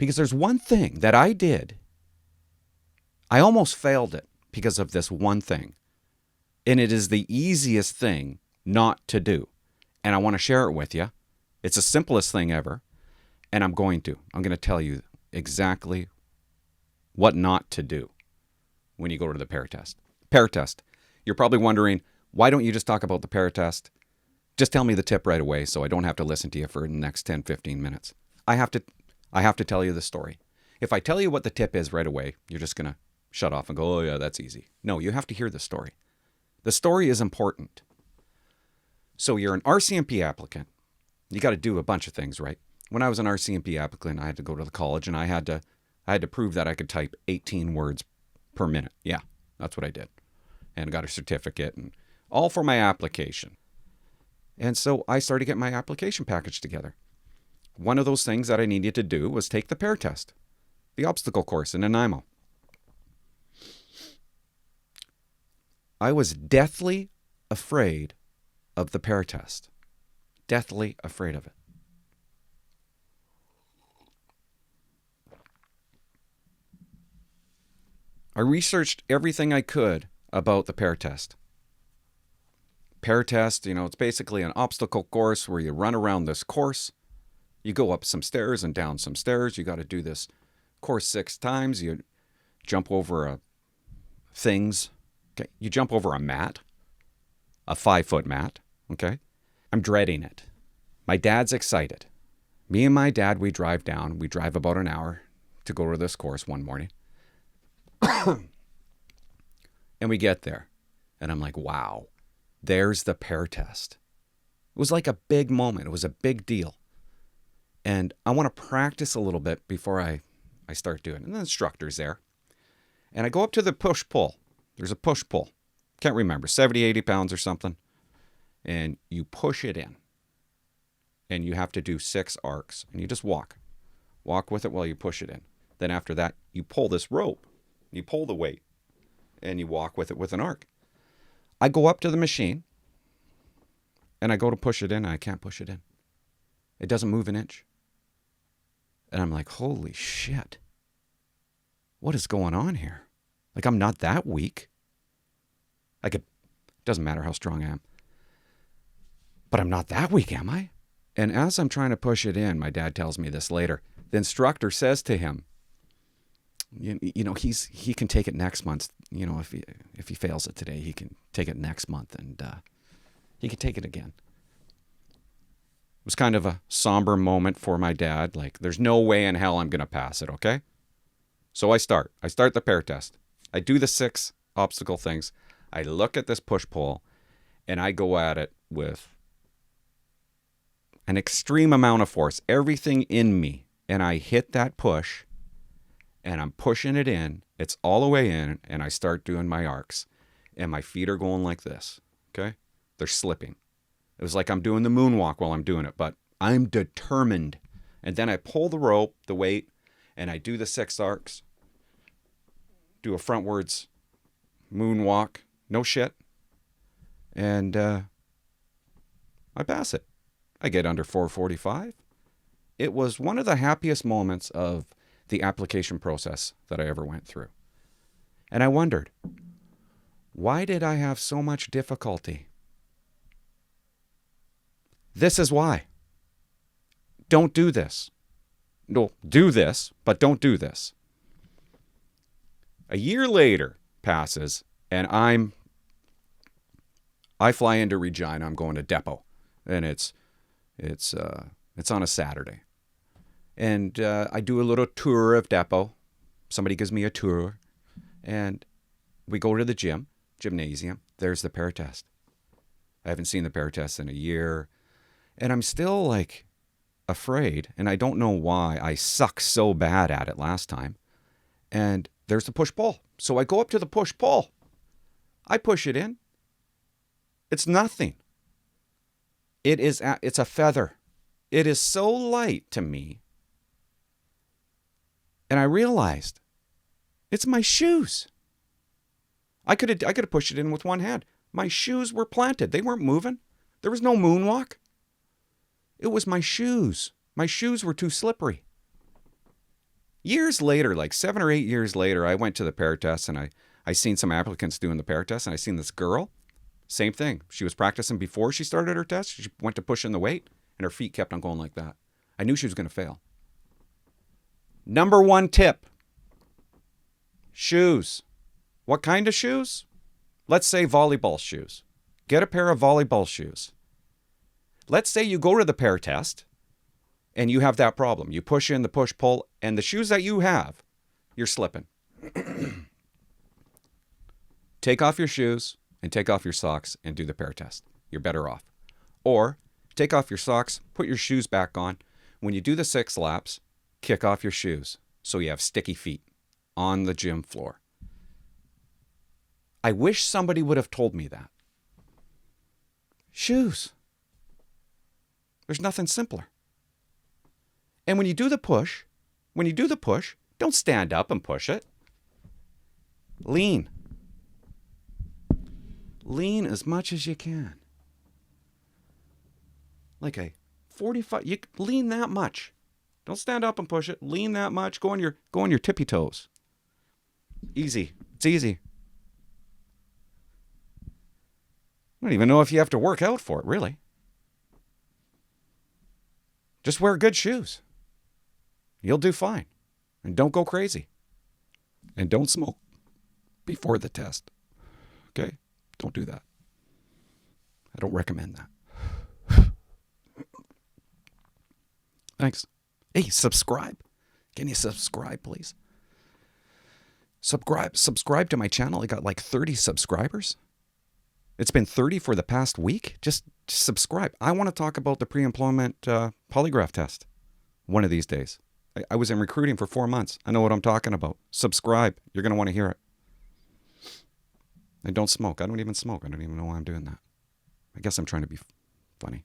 Because there's one thing that I did. I almost failed it because of this one thing. And it is the easiest thing not to do. And I want to share it with you. It's the simplest thing ever. And I'm going to tell you exactly what not to do when you go to the Pare Test. Pare Test. You're probably wondering, why don't you just talk about the Pare Test? Just tell me the tip right away so I don't have to listen to you for the next 10, 15 minutes. I have to tell you the story. If I tell you what the tip is right away, you're just going to shut off and go, oh yeah, that's easy. No, you have to hear the story. The story is important. So you're an RCMP applicant. You got to do a bunch of things, right? When I was an RCMP applicant, I had to go to the college and I had to prove that I could type 18 words per minute. Yeah, that's what I did. And got a certificate and all for my application. And so I started getting my application package together. One of those things that I needed to do was take the Pare Test, the obstacle course in Nanaimo. I was deathly afraid of the Pare Test. Deathly afraid of it. I researched everything I could about the Pare Test. Pare Test, it's basically an obstacle course where you run around this course. You go up some stairs and down some stairs. You got to do this course 6 times. You jump over things. Okay, you jump over a mat, a 5-foot mat. Okay, I'm dreading it. My dad's excited. Me and my dad, we drive down. We drive about an hour to go to this course one morning. And we get there. And I'm like, wow, there's the Pare Test. It was like a big moment. It was a big deal. And I want to practice a little bit before I start doing it. And the instructor's there. And I go up to the push-pull. There's a push-pull. Can't remember, 70, 80 pounds or something. And you push it in. And you have to do 6 arcs. And you just walk. Walk with it while you push it in. Then after that, you pull this rope. You pull the weight. And you walk with it with an arc. I go up to the machine. And I go to push it in. And I can't push it in. It doesn't move an inch. And I'm like, holy shit. What is going on here? Like, I'm not that weak. Doesn't matter how strong I am. But I'm not that weak, am I? And as I'm trying to push it in, my dad tells me this later. The instructor says to him, he can take it next month. If he fails it today, he can take it next month, and he can take it again. It was kind of a somber moment for my dad. Like, there's no way in hell I'm going to pass it, okay? So I start the Pare Test. I do the 6 obstacle things. I look at this push-pull, and I go at it with an extreme amount of force, everything in me. And I hit that push, and I'm pushing it in. It's all the way in, and I start doing my arcs. And my feet are going like this, okay? They're slipping. It was like I'm doing the moonwalk while I'm doing it, but I'm determined. And then I pull the rope, the weight, and I do the 6 arcs. Do a frontwards moonwalk. No shit. And I pass it. I get under 4:45. It was one of the happiest moments of the application process that I ever went through. And I wondered, why did I have so much difficulty? This is why. Don't do this. No, do this, but don't do this. A year later passes, and I fly into Regina. I'm going to Depot, and it's on a Saturday, and I do a little tour of Depot. Somebody gives me a tour, and we go to the gymnasium. There's the Pare Test. I haven't seen the Pare Test in a year, and I'm still like afraid, and I don't know why. I suck so bad at it last time, and there's the push-pull. So I go up to the push-pull. I push it in. It's nothing. It's a feather. It is so light to me. And I realized it's my shoes. I could have pushed it in with one hand. My shoes were planted. They weren't moving. There was no moonwalk. It was my shoes. My shoes were too slippery. Years later, like 7 or 8 years later, I went to the Pare Test and I seen some applicants doing the Pare Test, and I seen this girl. Same thing. She was practicing before she started her test. She went to push in the weight, and her feet kept on going like that. I knew she was going to fail. Number 1 tip. Shoes. What kind of shoes? Let's say volleyball shoes. Get a pair of volleyball shoes. Let's say you go to the Pare Test and you have that problem. You push in the push-pull, and the shoes that you have, you're slipping. Take off your shoes and take off your socks and do the Pare Test. You're better off. Or take off your socks, put your shoes back on. When you do the 6 laps, kick off your shoes so you have sticky feet on the gym floor. I wish somebody would have told me that. Shoes. There's nothing simpler. And when you do the push, don't stand up and push it. Lean. Lean as much as you can. Like a 45, you lean that much. Don't stand up and push it. Lean that much. Go on your tippy toes. Easy. It's easy. I don't even know if you have to work out for it, really. Just wear good shoes. You'll do fine. And don't go crazy. And don't smoke before the test. Okay? Don't do that. I don't recommend that. Thanks. Hey, subscribe. Can you subscribe, please? Subscribe to my channel. I got like 30 subscribers. It's been 30 for the past week. Just subscribe. I want to talk about the pre-employment polygraph test one of these days. I was in recruiting for 4 months. I know what I'm talking about. Subscribe. You're going to want to hear it. And don't smoke. I don't even smoke. I don't even know why I'm doing that. I guess I'm trying to be funny.